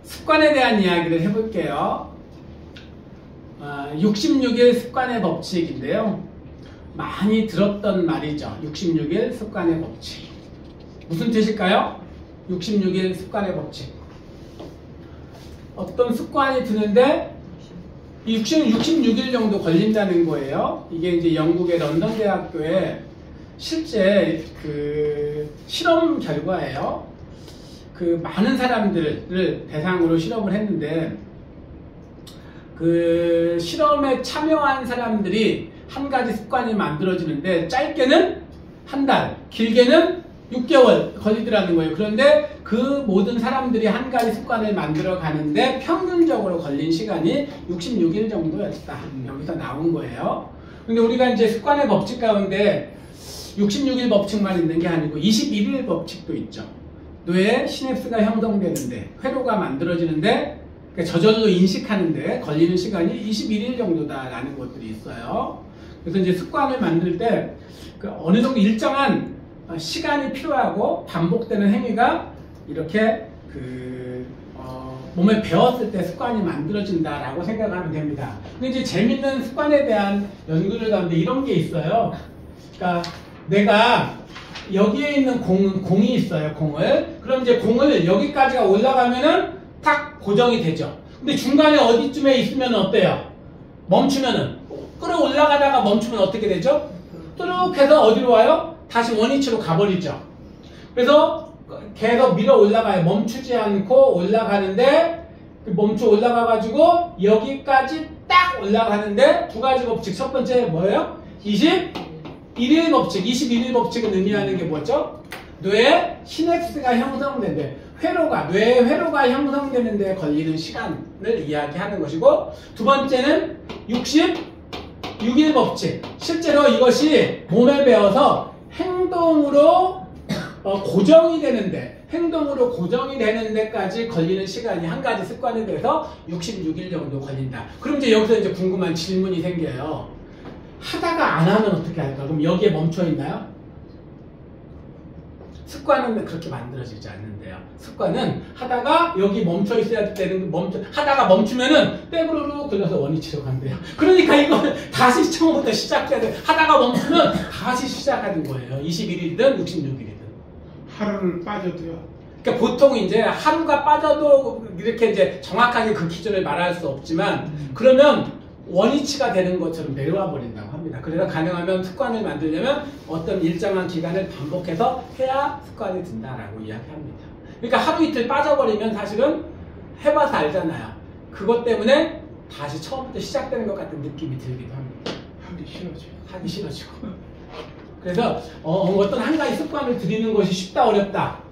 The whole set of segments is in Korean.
습관에 대한 이야기를 해볼게요. 66일 습관의 법칙인데요. 많이 들었던 말이죠. 66일 습관의 법칙. 무슨 뜻일까요? 66일 습관의 법칙. 어떤 습관이 드는데 66일 정도 걸린다는 거예요. 이게 이제 영국의 런던 대학교에 실제 그 실험 결과예요. 그 많은 사람들을 대상으로 실험을 했는데 그 실험에 참여한 사람들이 한 가지 습관이 만들어지는데 짧게는 한 달, 길게는 6개월 걸리더라는 거예요. 그런데 그 모든 사람들이 한 가지 습관을 만들어 가는데 평균적으로 걸린 시간이 66일 정도였다. 여기서 나온 거예요. 근데 우리가 이제 습관의 법칙 가운데 66일 법칙만 있는 게 아니고 21일 법칙도 있죠. 뇌에 시냅스가 형성되는데, 회로가 만들어지는데, 그러니까 저절로 인식하는데 걸리는 시간이 21일 정도다라는 것들이 있어요. 그래서 이제 습관을 만들 때 그 어느 정도 일정한 시간이 필요하고 반복되는 행위가 이렇게 몸에 배웠을 때 습관이 만들어진다라고 생각하면 됩니다. 근데 이제 재밌는 습관에 대한 연구를 가운데 이런 게 있어요. 그러니까 내가 여기에 있는 공이 있어요. 공을. 그럼 이제 공을 여기까지가 올라가면은 탁 고정이 되죠. 근데 중간에 어디쯤에 있으면 어때요? 멈추면은 끌어올라가다가 멈추면 어떻게 되죠? 뚜룩 해서 어디로 와요? 다시 원위치로 가버리죠. 그래서 계속 밀어 올라가요. 멈추지 않고 올라가는데 멈춰 올라가가지고 여기까지 딱 올라가는데 두 가지 법칙. 첫 번째 뭐예요? 21일 법칙. 21일 법칙은 의미하는 게 뭐죠? 뇌에 시냅스가 형성되는데 뇌의 회로가 형성되는 데 걸리는 시간을 이야기하는 것이고, 두 번째는 66일 법칙. 실제로 이것이 몸에 배어서 행동으로 고정이 되는데, 행동으로 고정이 되는 데까지 걸리는 시간이 한 가지 습관에 대해서 66일 정도 걸린다. 그럼 이제 여기서 이제 궁금한 질문이 생겨요. 하다가 안 하면 어떻게 할까? 그럼 여기에 멈춰 있나요? 습관은 그렇게 만들어지지 않는데요. 습관은 하다가 여기 멈춰 있어야 되는, 하다가 멈추면은 백으로 굴려서 원위치로 간대요. 그러니까 이걸 다시 처음부터 시작해야 돼. 하다가 멈추면 다시 시작하는 거예요. 21일이든 66일이든. 하루를 빠져도요. 그러니까 보통 이제 하루가 빠져도 이렇게 이제 정확하게 그 기준을 말할 수 없지만, 그러면 원위치가 되는 것처럼 내려와 버린다고 합니다. 그래서 가능하면 습관을 만들려면 어떤 일정한 기간을 반복해서 해야 습관이 든다라고 이야기합니다. 그러니까 하루 이틀 빠져버리면 사실은 해봐서 알잖아요. 그것 때문에 다시 처음부터 시작되는 것 같은 느낌이 들기도 합니다. 하기 싫어지고. 그래서 어떤 한 가지 습관을 들이는 것이 쉽다 어렵다.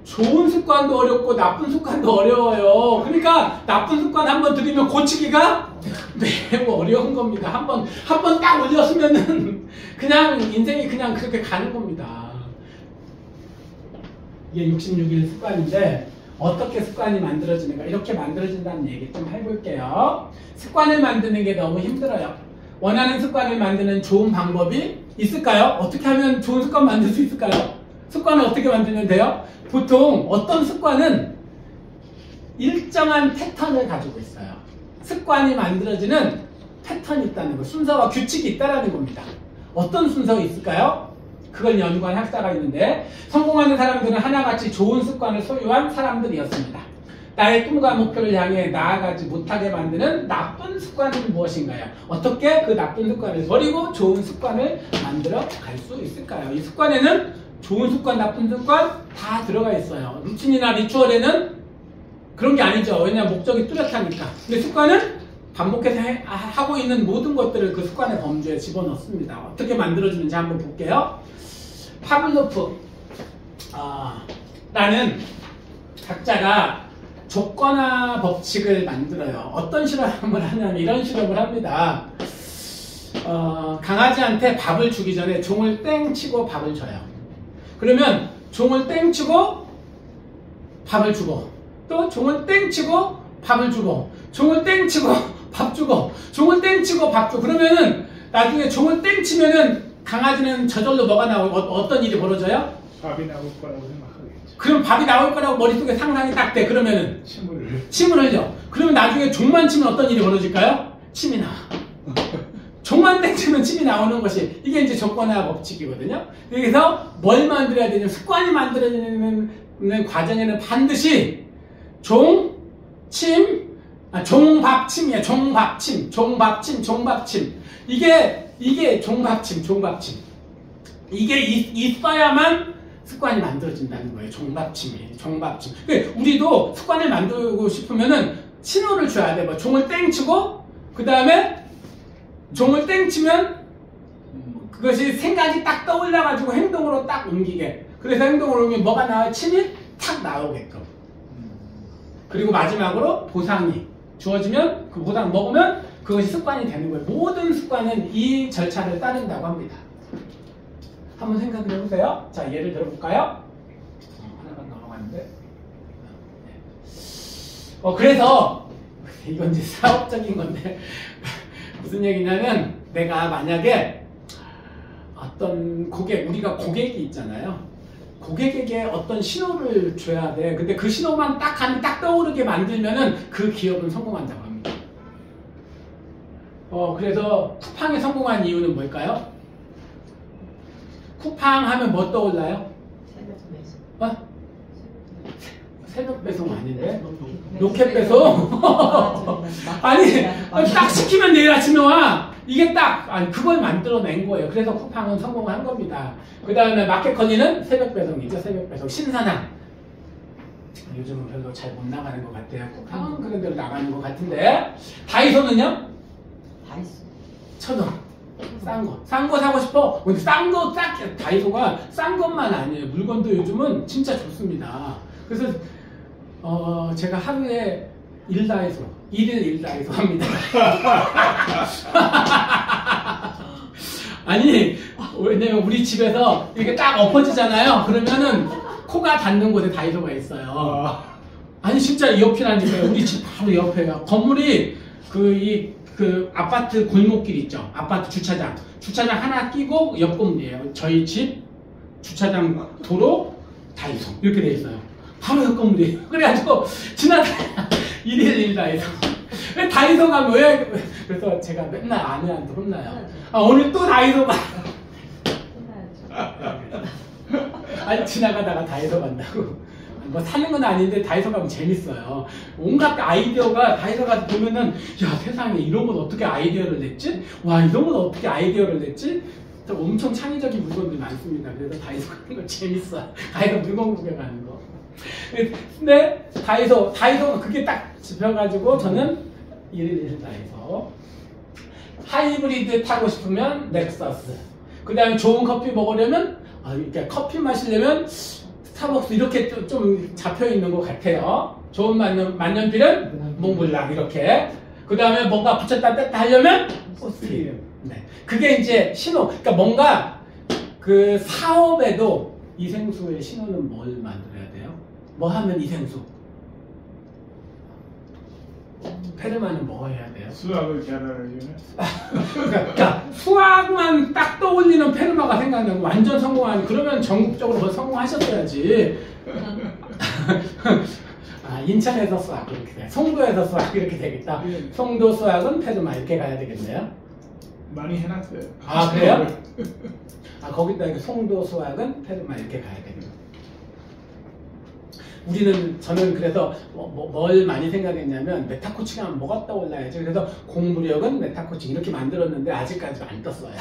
좋은 습관도 어렵고 나쁜 습관도 어려워요. 그러니까 나쁜 습관 한번 들이면 고치기가 매우 어려운 겁니다. 한 번 딱 올렸으면은 그냥 인생이 그냥 그렇게 가는 겁니다. 이게 66일 습관인데 어떻게 습관이 만들어지는가, 이렇게 만들어진다는 얘기 좀 해볼게요. 습관을 만드는 게 너무 힘들어요. 원하는 습관을 만드는 좋은 방법이 있을까요? 어떻게 하면 좋은 습관 만들 수 있을까요? 습관을 어떻게 만들면 돼요? 보통 어떤 습관은 일정한 패턴을 가지고 있어요. 습관이 만들어지는 패턴이 있다는 거, 순서와 규칙이 있다는 겁니다. 어떤 순서가 있을까요? 그걸 연구한 학자가 있는데, 성공하는 사람들은 하나같이 좋은 습관을 소유한 사람들이었습니다. 나의 꿈과 목표를 향해 나아가지 못하게 만드는 나쁜 습관은 무엇인가요? 어떻게 그 나쁜 습관을 버리고 좋은 습관을 만들어 갈 수 있을까요? 이 습관에는 좋은 습관, 나쁜 습관 다 들어가 있어요. 루틴이나 리추얼에는 그런 게 아니죠. 왜냐하면 목적이 뚜렷하니까. 근데 습관은 반복해서 하고 있는 모든 것들을 그 습관의 범주에 집어넣습니다. 어떻게 만들어지는지 한번 볼게요. 파블로프 라는 작자가 조건화 법칙을 만들어요. 어떤 실험을 하냐면 이런 실험을 합니다. 강아지한테 밥을 주기 전에 종을 땡 치고 밥을 줘요. 그러면 종을 땡 치고 밥을 주고, 또 종을 땡 치고 밥을 주고, 종을 땡 치고 밥 주고, 종을 땡 치고 밥 주고. 그러면은 나중에 종을 땡 치면은 강아지는 저절로 뭐가 나오고 어떤 일이 벌어져요? 밥이 나올 거라고 생각하겠죠. 그럼 밥이 나올 거라고 머릿속에 상상이 딱 돼. 그러면은 침을 흘려. 그러면 나중에 종만 치면 어떤 일이 벌어질까요? 침이 나와. 종만 땡치면 침이 나오는 것이 이게 이제 조건화 법칙이거든요. 그래서 뭘 만들어야 되냐면 습관이 만들어지는 과정에는 반드시 종밥침이야. 종밥침. 이게 종밥침. 이게 있어야만 습관이 만들어진다는 거예요. 종밥침. 우리도 습관을 만들고 싶으면은 신호를 줘야 돼. 뭐 종을 땡치고 그 다음에 종을 땡치면 그것이 생각이 딱 떠올라가지고 행동으로 딱 옮기게. 그래서 행동으로 옮기면 뭐가 나와요? 침이 탁 나오게끔. 그리고 마지막으로 보상이 주어지면 그 보상 먹으면 그것이 습관이 되는 거예요. 모든 습관은 이 절차를 따른다고 합니다. 한번 생각을 해보세요. 자, 예를 들어볼까요? 하나만 넘어갔는데. 그래서 이건 이제 사업적인 건데 무슨 얘기냐면 내가 만약에 어떤 우리가 고객이 있잖아요. 고객에게 어떤 신호를 줘야 돼. 근데 그 신호만 딱 하면 딱 떠오르게 만들면은 그 기업은 성공한다고 합니다. 그래서 쿠팡이 성공한 이유는 뭘까요? 쿠팡 하면 뭐 떠올라요? 새벽 배송 아닌데? 로켓 배송? 아니, 딱 시키면 내일 아침에 와. 이게 그걸 만들어낸 거예요. 그래서 쿠팡은 성공을 한 겁니다. 그 다음에 마켓컬리는 새벽 배송이죠. 새벽 배송. 신선한. 요즘은 별로 잘 못 나가는 것 같아요. 쿠팡은 그런 대로 나가는 것 같은데. 다이소는요? 다이소. 1,000원. 싼 거 사고 싶어? 근데 다이소가 싼 것만 아니에요. 물건도 요즘은 진짜 좋습니다. 그래서 제가 하루에 1다이소, 1일 1다이소 합니다. 아니, 왜냐면 우리 집에서 이렇게 딱 엎어지잖아요. 그러면은 코가 닿는 곳에 다이소가 있어요. 아니, 진짜 옆이라니까요. 우리 집 바로 옆에요. 건물이 그 아파트 골목길 있죠. 아파트 주차장 하나 끼고 옆 건물이에요. 저희 집 주차장 도로 다이소 이렇게 돼 있어요. 바로 옆 건물이에요. 그래가지고 지나다가 1일 1다이소. 다이소 가면 왜? 그래서 제가 맨날 아내한테 혼나요. 오늘 또 다이소 가. 아니 지나가다가 다이소 간다고. 뭐 사는 건 아닌데 다이소 가면 재밌어요. 온갖 아이디어가 다이소 가서 보면은 야 세상에 이런 건 어떻게 아이디어를 냈지? 와 이런 건 어떻게 아이디어를 냈지? 엄청 창의적인 물건들이 많습니다. 그래서 다이소 가는 거 재밌어요. 다이소 물건 구경하는 거. 근데 다이소가 그게 딱 집혀가지고 저는 1일 1다이소. 하이브리드 타고 싶으면 넥서스. 그 다음에 좋은 커피 먹으려면 그러니까 커피 마시려면 스타벅스 이렇게 좀 잡혀있는 것 같아요. 좋은 만년필은 몽블랑 이렇게. 그 다음에 뭔가 붙였다 뺐다 하려면 포스트잇. 네. 그게 이제 신호. 그러니까 뭔가 그 사업에도 이생수의 신호는 뭘 만들어야 돼요? 뭐 하면 이생수? 페르마는 뭐 해야 돼요? 수학을 잘하려면 그러니까 수학만 딱 떠올리는 페르마가 생각나면 완전 성공하니 그러면 전국적으로 성공하셨어야지. 인천에서 수학 이렇게 돼. 송도에서 수학 이렇게 되겠다. 송도 수학은 페르마 이렇게 가야 되겠네요. 많이 해놨어요. 그래요? 거기다 송도 수학은 페르마 이렇게 가야 되겠네요. 저는 그래서 뭘 많이 생각했냐면 메타코칭 하면 뭐가 떠올라야지. 그래서 공부력은 메타코칭 이렇게 만들었는데 아직까지 안 떴어요.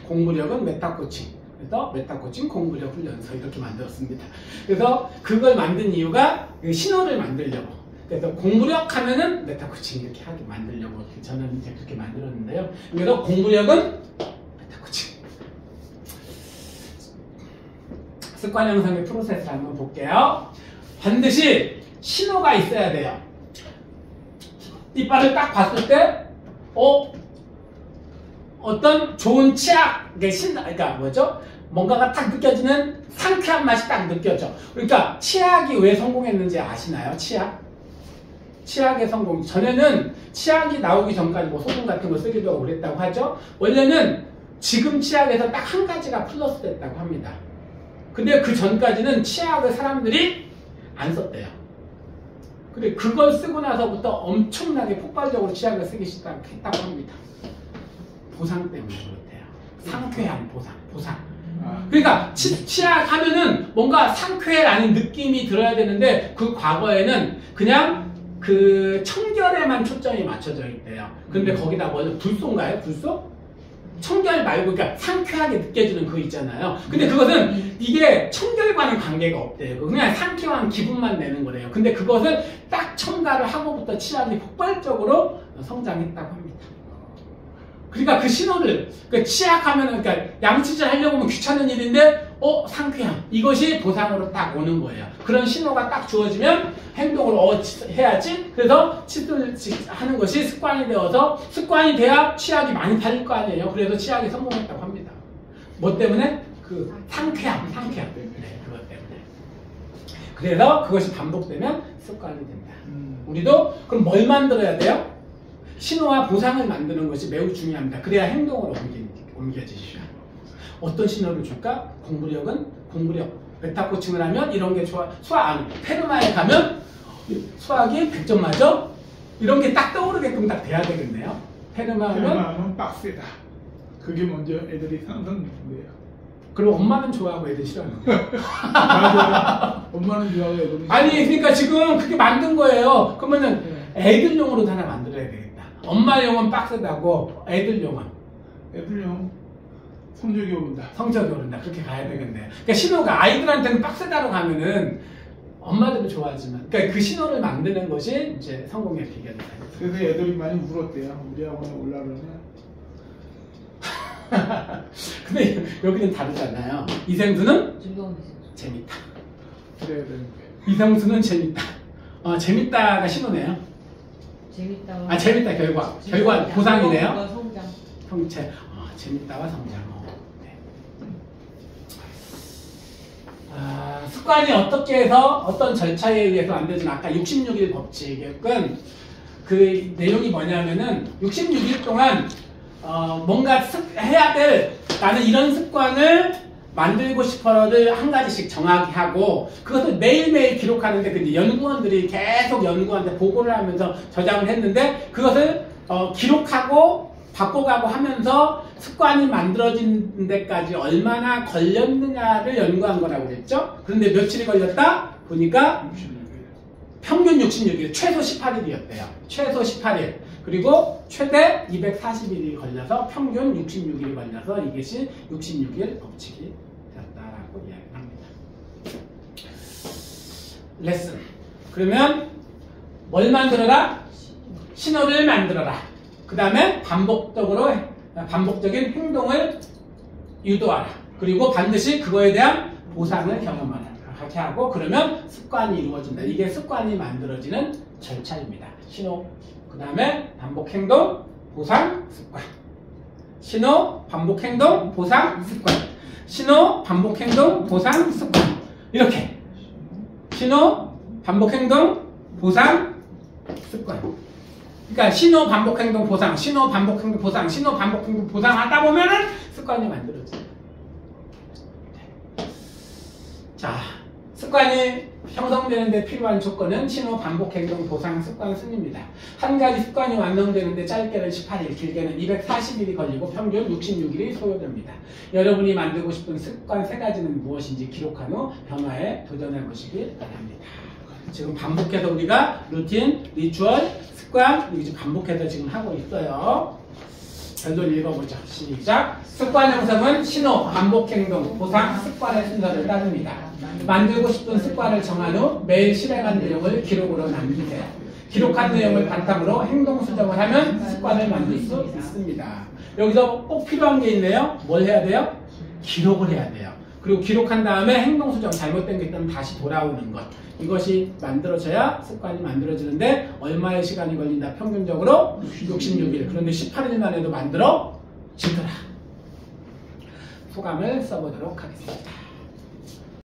공부력은 메타코칭. 그래서 메타코칭 공부력 훈련소 이렇게 만들었습니다. 그래서 그걸 만든 이유가 신호를 만들려고. 그래서 공부력 하면은 메타코칭 이렇게 하게 만들려고 저는 이제 그렇게 만들었는데요. 그래서 공부력은 메타코칭. 습관 형성의 프로세스를 한번 볼게요. 반드시 신호가 있어야 돼요. 이빨을 딱 봤을 때, 어떤 좋은 치약의 그러니까 뭐죠? 뭔가가 딱 느껴지는 상쾌한 맛이 딱 느껴져. 그러니까 치약이 왜 성공했는지 아시나요? 치약의 성공. 전에는 치약이 나오기 전까지 뭐 소금 같은 거 쓰기도 하고 그랬다고 하죠. 원래는 지금 치약에서 딱 한 가지가 플러스 됐다고 합니다. 근데 그 전까지는 치약을 사람들이 안 썼대요. 근데 그걸 쓰고 나서부터 엄청나게 폭발적으로 치약을 쓰기 시작했다고 합니다. 보상 때문에 그렇대요. 상쾌한 보상. 그러니까 치약 하면은 뭔가 상쾌라는 느낌이 들어야 되는데 그 과거에는 그냥 그 청결에만 초점이 맞춰져 있대요. 근데 거기다 뭐죠? 불소인가요? 불소? 청결 말고 그러니까 상쾌하게 느껴지는 그거 있잖아요. 근데 그것은 이게 청결과는 관계가 없대요. 그냥 상쾌한 기분만 내는 거래요. 근데 그것을 딱 첨가를 하고부터 치약이 폭발적으로 성장했다고 합니다. 그러니까 그 신호를 그러니까 치약하면은 그러니까 양치질 하려고 하면 귀찮은 일인데 상쾌함 이것이 보상으로 딱 오는 거예요. 그런 신호가 딱 주어지면 행동을 해야지. 그래서 치료를 하는 것이 습관이 되어서 습관이 돼야 치약이 많이 팔릴 거 아니에요. 그래서 치약이 성공했다고 합니다. 뭐 때문에? 그 상쾌함 때문에 그것 때문에. 그래서 그것이 반복되면 습관이 된다. 우리도 그럼 뭘 만들어야 돼요? 신호와 보상을 만드는 것이 매우 중요합니다. 그래야 행동으로 옮겨지죠. 어떤 신호를 줄까? 공부력. 베타 코칭을 하면 이런 게 좋아. 수학, 페르마에 가면 수학이 100점 맞아? 이런 게 딱 떠오르게끔 딱 돼야 되겠네요. 페르마는 빡세다. 그게 먼저 애들이 상상돼요. 그리고 엄마는 좋아하고 애들 싫어하는 거예요. 맞아요. 엄마는 좋아하고 애들이 아니 그러니까 지금 그렇게 만든 거예요. 그러면은 애들용으로도 하나 만들어야 되겠다. 엄마용은 빡세다고 애들용은 성적이 오른다. 그렇게 가야 되겠네요. 그러니까 신호가 아이들한테는 빡세다로 가면은 엄마들은 좋아하지만 그러니까 그 신호를 만드는 것이 이제 성공의 비결이다. 그래서 애들이 많이 울었대요. 우리 학원에 올라오면. 근데 여기는 다르잖아요. 이생수는 재밌다. 그래야 되는데. 이생수는 재밌다. 재밌다가 신호네요. 재밌다 결과 보상이네요. 성체. 재밌다와 성장. 네. 습관이 어떻게 해서 어떤 절차에 의해서 만들어진 아까 66일 법칙은 그 내용이 뭐냐면은 66일 동안 뭔가 해야 될 나는 이런 습관을 만들고 싶어를 한 가지씩 정하게 하고 그것을 매일매일 기록하는데 근데 연구원들이 계속 연구원한테 보고를 하면서 저장을 했는데 그것을 기록하고 바꿔가고 하면서 습관이 만들어진 데까지 얼마나 걸렸느냐를 연구한 거라고 그랬죠? 그런데 며칠이 걸렸다? 보니까 평균 66일, 최소 18일이었대요. 최소 18일. 그리고 최대 240일이 걸려서 평균 66일이 걸려서 이것이 66일 법칙이 되었다라고 이야기를 합니다. 레슨. 그러면 뭘 만들어라? 신호를 만들어라. 그 다음에 반복적인 행동을 유도하라. 그리고 반드시 그거에 대한 보상을 경험하라. 그렇게 하고 그러면 습관이 이루어진다. 이게 습관이 만들어지는 절차입니다. 신호, 그 다음에 반복행동, 보상, 습관. 신호, 반복행동, 보상, 습관. 신호, 반복행동, 보상, 습관. 이렇게 신호, 반복행동, 보상, 습관. 그러니까 신호, 반복행동, 보상, 신호, 반복행동, 보상, 신호, 반복행동, 보상 하다 보면은 습관이 만들어져요. 자, 습관이 형성되는데 필요한 조건은 신호, 반복행동, 보상, 습관 순입니다. 한 가지 습관이 완성되는데 짧게는 18일, 길게는 240일이 걸리고 평균 66일이 소요됩니다. 여러분이 만들고 싶은 습관 3가지는 무엇인지 기록한 후 변화에 도전해 보시길 바랍니다. 지금 반복해서 우리가 루틴, 리추얼, 습관 이거 지금 반복해서 지금 하고 있어요. 별도를 읽어보죠. 시작. 습관 형성은 신호, 반복행동, 보상, 습관의 순서를 따릅니다. 만들고 싶은 습관을 정한 후 매일 실행한 내용을 기록으로 남기세요. 기록한 내용을 바탕으로 행동 수정을 하면 습관을 만들 수 있습니다. 여기서 꼭 필요한 게 있네요. 뭘 해야 돼요? 기록을 해야 돼요. 그리고 기록한 다음에 행동 수정 잘못된 게 있다면 다시 돌아오는 것. 이것이 만들어져야 습관이 만들어지는데 얼마의 시간이 걸린다? 평균적으로 66일. 그런데 18일 만에도 만들어지더라. 소감을 써보도록 하겠습니다.